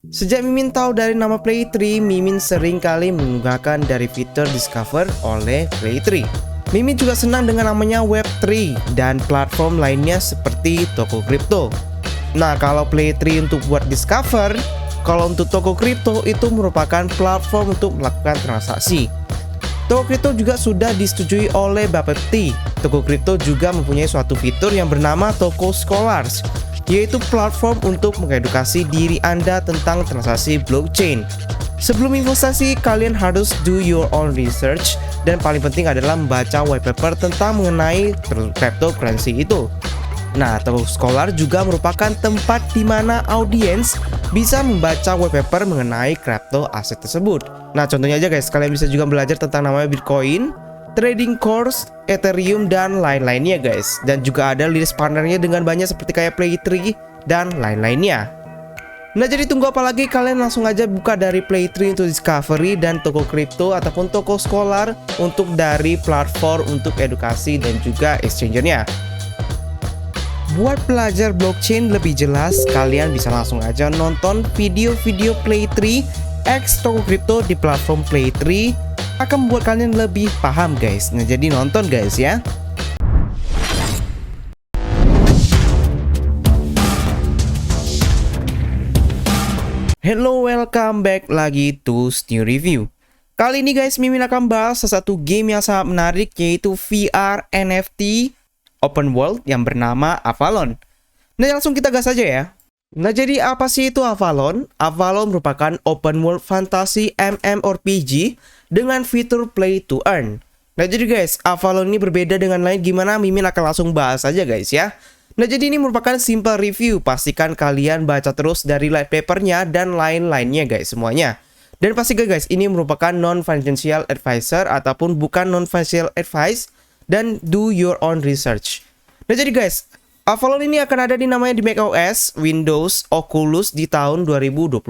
Sejak Mimin tahu dari nama Play3, Mimin sering kali menggunakan dari fitur Discover oleh Play3. Mimin juga senang dengan namanya Web3 dan platform lainnya seperti toko kripto. Nah, kalau Play3 untuk buat Discover, kalau untuk toko kripto itu merupakan platform untuk melakukan transaksi. Toko kripto juga sudah disetujui oleh Bapepti. Toko kripto juga mempunyai suatu fitur yang bernama Toko Scholars, yaitu platform untuk mengedukasi diri Anda tentang transaksi blockchain. Sebelum investasi, kalian harus do your own research, dan paling penting adalah membaca white paper tentang mengenai cryptocurrency itu. Nah, Toko Scholar juga merupakan tempat di mana audiens bisa membaca white paper mengenai crypto aset tersebut. Nah, contohnya aja guys, kalian bisa juga belajar tentang namanya Bitcoin, trading course, Ethereum, dan lain-lainnya guys. Dan juga ada list partnernya dengan banyak seperti kayak Play3 dan lain-lainnya. Nah, jadi tunggu apa lagi, kalian langsung aja buka dari Play3 untuk discovery dan toko kripto ataupun toko scholar untuk dari platform untuk edukasi dan juga exchange-nya. Buat belajar blockchain lebih jelas, kalian bisa langsung aja nonton video-video Play3 X toko kripto di platform Play3, akan membuat kalian lebih paham guys. Nah, jadi nonton guys ya. Hello, welcome back lagi to New Review. Kali ini guys, Mimin akan bahas salah satu game yang sangat menarik, yaitu VR NFT Open World yang bernama Avalon. Nah, langsung kita gas aja ya. Nah, jadi apa sih itu Avalon? Avalon merupakan open world fantasy MMORPG dengan fitur play to earn. Nah, jadi guys, Avalon ini berbeda dengan lain, gimana Mimin akan langsung bahas aja guys ya. Nah, jadi ini merupakan simple review. Pastikan kalian baca terus dari light papernya dan lain-lainnya guys semuanya. Dan pastikan guys, ini merupakan non-financial advisor ataupun bukan non-financial advice, dan do your own research. Nah, jadi guys, Avalon ini akan ada di namanya di macOS, Windows, Oculus di tahun 2022.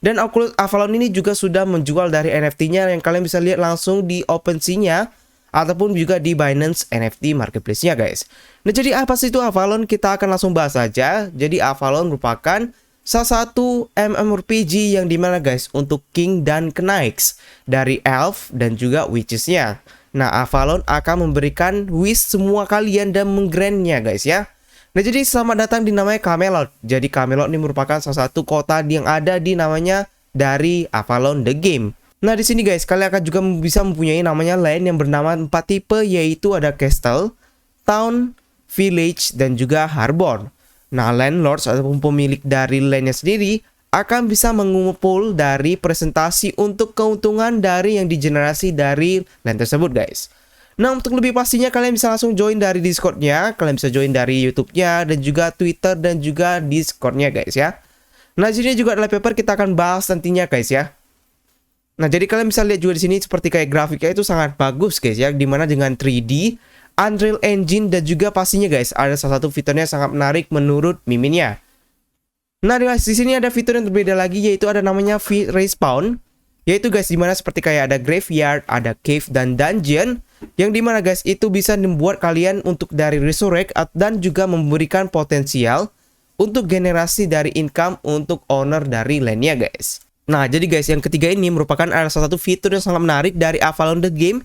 Dan Avalon ini juga sudah menjual dari NFT-nya yang kalian bisa lihat langsung di OpenSea-nya ataupun juga di Binance NFT Marketplace-nya guys. Nah, jadi apa sih itu Avalon? Kita akan langsung bahas saja. Jadi Avalon merupakan salah satu MMORPG yang dimana guys untuk King dan Knights dari Elf dan juga Witches-nya. Nah, Avalon akan memberikan wish semua kalian dan menggrandnya guys ya. Nah, jadi selamat datang di namanya Camelot. Jadi Camelot ini merupakan salah satu kota yang ada di namanya dari Avalon The Game. Nah, di sini guys, kalian akan juga bisa mempunyai namanya land yang bernama 4 tipe, yaitu ada Castle, Town, Village, dan juga Harbor. Nah, landlords ataupun pemilik dari landnya sendiri akan bisa mengumpul dari presentasi untuk keuntungan dari yang digenerasi dari land tersebut guys. Nah, untuk lebih pastinya kalian bisa langsung join dari Discord-nya, kalian bisa join dari YouTube-nya dan juga Twitter dan juga Discord-nya guys ya. Nah, di sini juga adalah paper kita akan bahas nantinya guys ya. Nah, jadi kalian bisa lihat juga di sini seperti kayak grafiknya itu sangat bagus guys ya, dimana dengan 3D, Unreal Engine, dan juga pastinya guys ada salah satu fiturnya sangat menarik menurut Miminnya. Nah, guys, di sini ada fitur yang berbeda lagi, yaitu ada namanya Respawn, yaitu guys dimana seperti kayak ada graveyard, ada cave, dan dungeon, yang dimana guys itu bisa membuat kalian untuk dari resurrect dan juga memberikan potensial untuk generasi dari income untuk owner dari landnya guys. Nah, jadi guys, yang ketiga ini merupakan salah satu fitur yang sangat menarik dari Avalon The Game,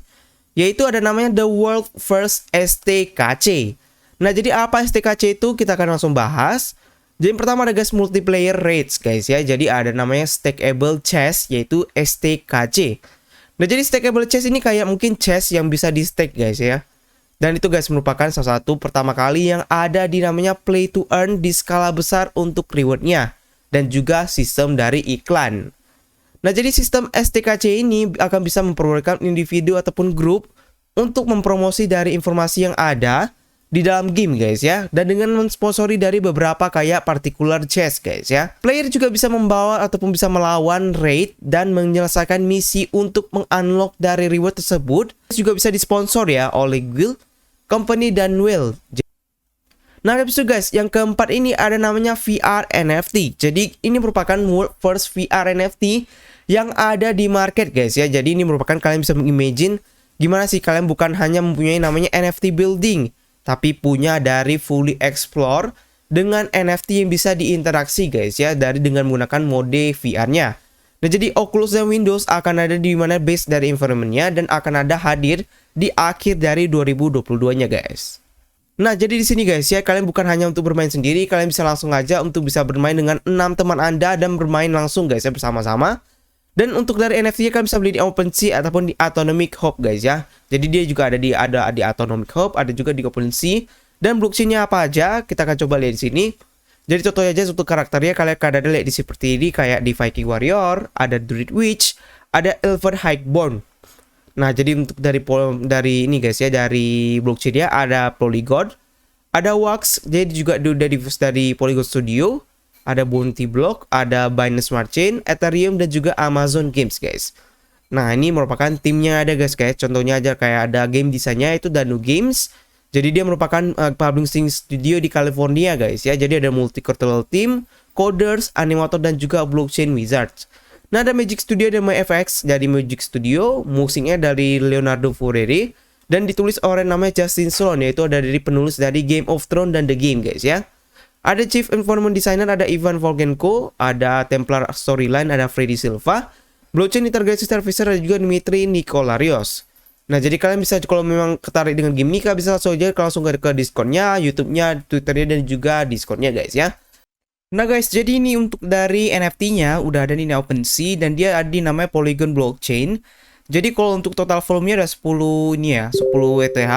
yaitu ada namanya The World First STKC. Nah, jadi apa STKC itu? Kita akan langsung bahas. Jadi yang pertama ada guys multiplayer raids guys ya. Jadi ada namanya stackable chest, yaitu STKC. Nah, jadi stackable chest ini kayak mungkin chest yang bisa di stack guys ya. Dan itu guys merupakan salah satu pertama kali yang ada di namanya play to earn di skala besar untuk rewardnya, dan juga sistem dari iklan. Nah, jadi sistem STKC ini akan bisa memperbolehkan individu ataupun grup untuk mempromosi dari informasi yang ada di dalam game guys ya, dan dengan mensponsori dari beberapa kayak particular chest guys ya. Player juga bisa membawa ataupun bisa melawan raid dan menyelesaikan misi untuk mengunlock dari reward tersebut. Juga bisa disponsor ya oleh guild, company, dan whale. Nah, habis itu guys, yang keempat ini ada namanya VR NFT. Jadi ini merupakan world first VR NFT yang ada di market guys ya. Jadi ini merupakan kalian bisa mengimagine gimana sih kalian bukan hanya mempunyai namanya NFT building, tapi punya dari fully explore dengan NFT yang bisa diinteraksi guys ya, dengan menggunakan mode VR-nya. Nah, jadi Oculus dan Windows akan ada di mana base dari environment-nya dan akan ada hadir di akhir dari 2022-nya guys. Nah, jadi di sini guys ya, kalian bukan hanya untuk bermain sendiri, kalian bisa langsung aja untuk bisa bermain dengan 6 teman Anda dan bermain langsung guys ya bersama-sama. Dan untuk dari NFT-nya kalian bisa beli di OpenSea ataupun di Atomic Hub guys ya. Jadi dia juga ada di Atomic Hub, ada juga di OpenSea. Dan blockchain-nya apa aja, kita akan coba lihat di sini. Jadi contohnya aja untuk karakternya kalian akan ada lihat di seperti ini, kayak di Viking Warrior, ada Druid Witch, ada Elven Highborn. Nah, jadi untuk dari ini guys ya, dari blockchain-nya ada Polygon, ada Wax, jadi juga dari Polygon Studio, ada Bounty Block, ada Binance Smart Chain, Ethereum dan juga Amazon Games guys. Nah, ini merupakan timnya ada guys. Contohnya aja kayak ada game desainnya itu Danu Games. Jadi dia merupakan publishing studio di California guys ya. Jadi ada multi-cultural team, coders, animator dan juga blockchain wizards. Nah, ada Magic Studio dan MyFX dari Magic Studio, musiknya dari Leonardo Ferreri dan ditulis oleh namanya Justin Sloan, yaitu ada dari penulis dari Game of Thrones dan The Game guys ya. Ada Chief Environment Designer ada Ivan Volgenko, ada Templar Storyline ada Freddy Silva, Blockchain Integration Servicer ada juga Dmitry Nikolarios. Nah, jadi kalian bisa kalau memang tertarik dengan game ini, kalian bisa langsung ke Discord-nya, YouTube-nya, Twitter-nya dan juga Discord-nya guys ya. Nah guys, jadi ini untuk dari NFT-nya udah ada di OpenSea dan dia ada di namanya Polygon Blockchain. Jadi kalau untuk total volume-nya ada 10 ini ya, 10 ETH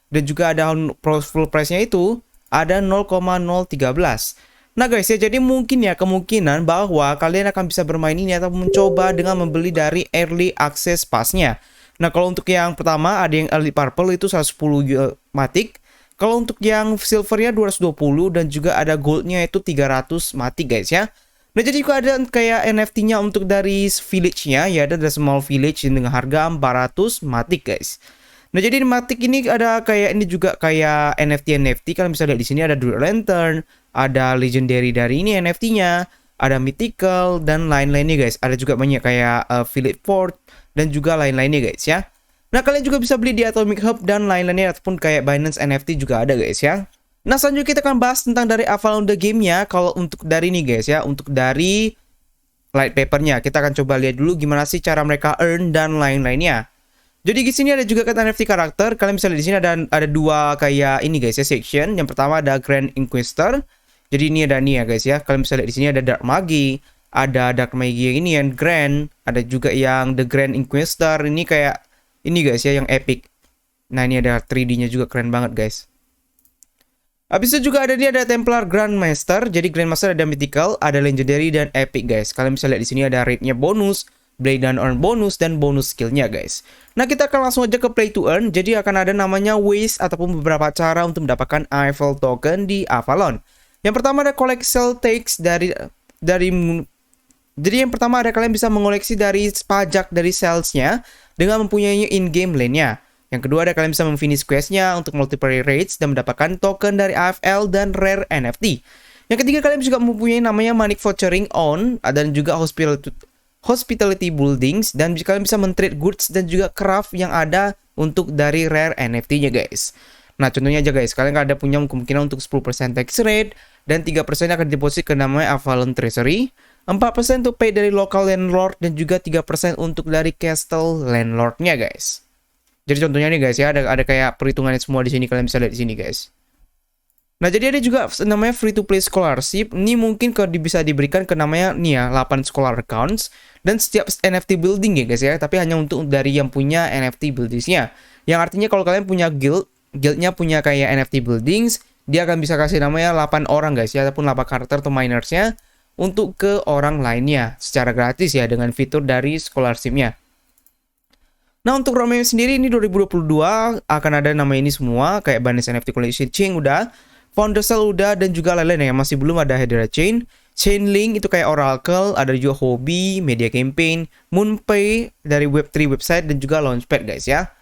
dan juga ada full price-nya itu ada 0,013. Nah guys ya, jadi mungkin ya kemungkinan bahwa kalian akan bisa bermain ini atau mencoba dengan membeli dari early access pass-nya. Nah, kalau untuk yang pertama ada yang early purple itu 110 matic. Kalau untuk yang silvernya 220 dan juga ada goldnya itu 300 matic guys ya. Nah, jadi juga ada kayak NFT-nya untuk dari village-nya ya, ada small village dengan harga 400 matic guys. Nah, jadi di matic ini ada kayak ini juga kayak NFT kalian bisa lihat di sini ada Druid Lantern, ada legendary dari ini NFT-nya, ada mythical dan lain-lainnya guys. Ada juga banyak kayak village fort dan juga lain-lainnya guys ya. Nah, kalian juga bisa beli di Atomic Hub dan lain-lainnya ataupun kayak Binance NFT juga ada guys ya. Nah, selanjutnya kita akan bahas tentang dari Avalon the game-nya. Kalau untuk dari ini guys ya, untuk dari light paper-nya, kita akan coba lihat dulu gimana sih cara mereka earn dan lain-lainnya. Jadi di sini ada juga kan NFT karakter. Kalian bisa lihat di sini ada dua kayak ini guys ya, section. Yang pertama ada Grand Inquisitor. Jadi ini ada nih ya guys ya. Kalian bisa lihat di sini ada Dark Magi, ada Dark Magi ini yang Grand, ada juga yang The Grand Inquisitor. Ini kayak ini guys ya yang epic. Nah, ini ada 3D-nya juga keren banget guys. Habis itu juga ada Templar Grandmaster. Jadi Grandmaster ada mythical, ada legendary dan epic guys. Kalian bisa lihat di sini ada rate-nya bonus, Blade dan Earn bonus dan bonus skill-nya guys. Nah, kita akan langsung aja ke play to earn. Jadi akan ada namanya ways ataupun beberapa cara untuk mendapatkan Eiffel token di Avalon. Yang pertama ada collect sell takes jadi yang pertama ada kalian bisa mengoleksi dari pajak dari sales-nya dengan mempunyai in-game lane-nya. Yang kedua ada kalian bisa memfinish quest-nya untuk multiple rates dan mendapatkan token dari AFL dan rare NFT. Yang ketiga kalian juga mempunyai namanya manufacturing on dan juga hospitality buildings dan kalian bisa men-trade goods dan juga craft yang ada untuk dari rare NFT-nya guys. Nah, contohnya aja guys, kalian ada punya kemungkinan untuk 10% tax rate dan 3% akan deposit ke namanya Avalon Treasury, 4% untuk pay dari local landlord dan juga 3% untuk dari castle landlordnya guys. Jadi contohnya nih guys ya, ada kayak perhitungannya semua di sini, kalian bisa lihat di sini guys. Nah, jadi ada juga namanya free to play scholarship. Ini mungkin bisa diberikan ke namanya nih ya 8 scholar accounts dan setiap NFT building ya guys ya, tapi hanya untuk dari yang punya NFT buildingsnya. Yang artinya kalau kalian punya guildnya punya kayak NFT buildings, dia akan bisa kasih namanya 8 orang guys ya, ataupun 8 karakter atau minersnya untuk ke orang lainnya secara gratis ya dengan fitur dari scholarship-nya. Nah, untuk Romeo sendiri ini 2022 akan ada nama ini semua kayak Binance NFT Collection Chain udah, Founder Cell udah dan juga lain-lain ya. Masih belum ada Hedera Chain, Chainlink itu kayak Oracle, ada juga Hobby, Media Campaign, MoonPay dari Web3 website dan juga Launchpad guys ya.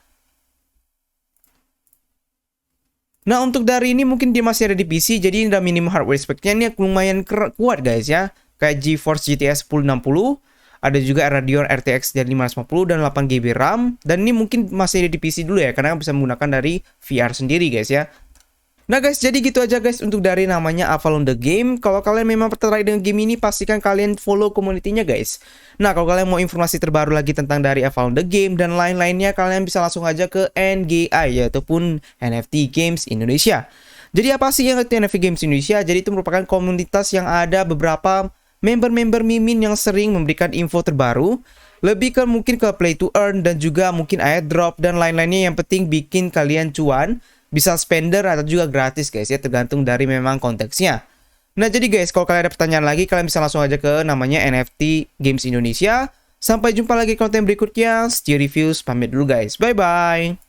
Nah, untuk dari ini mungkin dia masih ada di PC, jadi ini udah minimum hardware spec-nya ini lumayan kuat guys ya. Kayak GeForce GTX 1060, ada juga Radeon RTX 550 dan 8GB RAM. Dan ini mungkin masih ada di PC dulu ya, karena bisa menggunakan dari VR sendiri guys ya. Nah guys, jadi gitu aja guys untuk dari namanya Avalon The Game. Kalau kalian memang tertarik dengan game ini, pastikan kalian follow komunitinya guys. Nah, kalau kalian mau informasi terbaru lagi tentang dari Avalon The Game dan lain-lainnya, kalian bisa langsung aja ke NGI, yaitu NFT Games Indonesia. Jadi apa sih yang NFT Games Indonesia? Jadi itu merupakan komunitas yang ada beberapa member-member Mimin yang sering memberikan info terbaru. Lebih ke mungkin ke play to earn dan juga mungkin airdrop dan lain-lainnya, yang penting bikin kalian cuan. Bisa spender atau juga gratis guys ya, tergantung dari memang konteksnya. Nah jadi guys, kalau kalian ada pertanyaan lagi, kalian bisa langsung aja ke namanya NFT Games Indonesia. Sampai jumpa lagi konten berikutnya. Steer Reviews pamit dulu guys, bye bye.